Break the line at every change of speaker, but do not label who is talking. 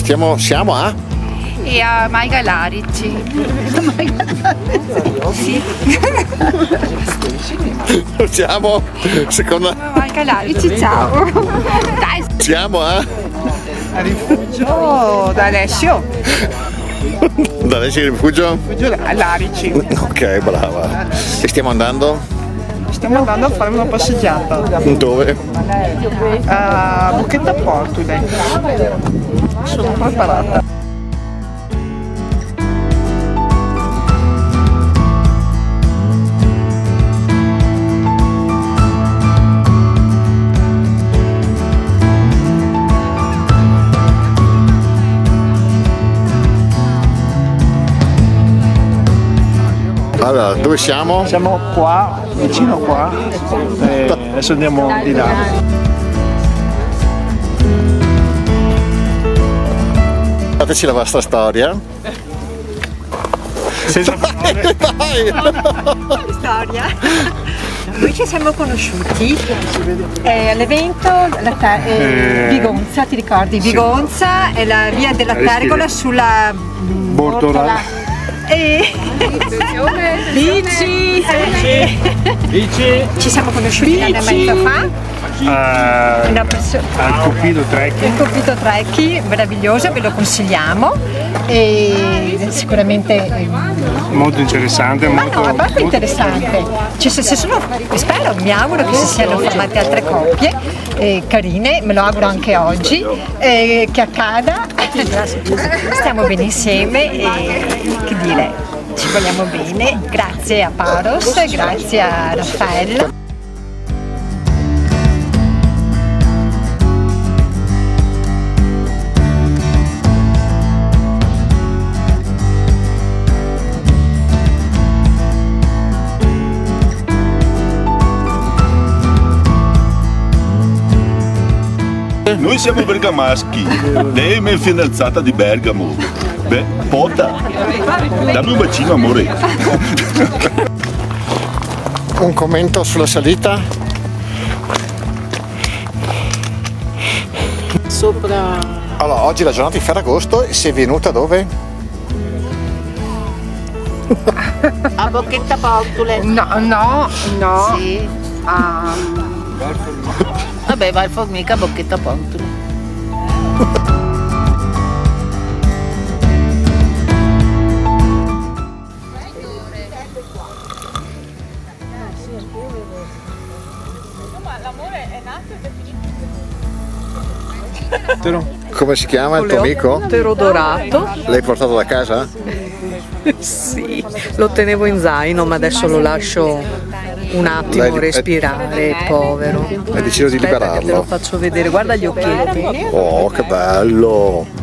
Allora, siamo a?
E a Maiga Larici. Sì.
Siamo? Seconda?
Maiga Larici, ciao. Dai.
Siamo a?
A rifugio da Alessio.
Da lei c'è il rifugio?
Rifugio all'Arici.
Ok, brava. E stiamo andando?
Stiamo andando a fare una passeggiata
Dove?
a Bocchetta Portule. Sono preparata.
Allora, dove siamo?
Siamo qua, vicino qua, e adesso andiamo di là.
Fateci la vostra storia.
Senza parole.
Dai!
Storia. Noi ci siamo conosciuti all'evento Vigonza, ti ricordi? Vigonza è la via della Pergola sulla
Bortola.
Bici! Ci siamo conosciuti un anno e mezzo fa.
Al Cupido Trekking.
Il Cupido Trekking, meraviglioso, ve lo consigliamo e sicuramente
Molto interessante,
molto interessante. Spero, mi auguro che si siano formate altre coppie carine, me lo auguro anche oggi, che accada. Stiamo bene insieme e che dire, ci vogliamo bene. Grazie a Paros, grazie a Raffaella.
Noi siamo bergamaschi, lei è mia fidanzata di Bergamo. Beh, Pota, dammi un bacino amore.
Un commento sulla salita?
Sopra
Allora, oggi è la giornata di Ferragosto e sei venuta dove?
a Bocchetta Portule.
No.
Sì. Vabbè, va il Formica a Bocchetta Portule.
Come si chiama il tuo amico?
Dorato.
L'hai portato da casa?
Sì, lo tenevo in zaino ma adesso lo lascio un attimo respirare, povero.
Hai deciso di
Aspetta che te lo
liberarlo?
faccio vedere, guarda gli occhietti.
Oh, che bello!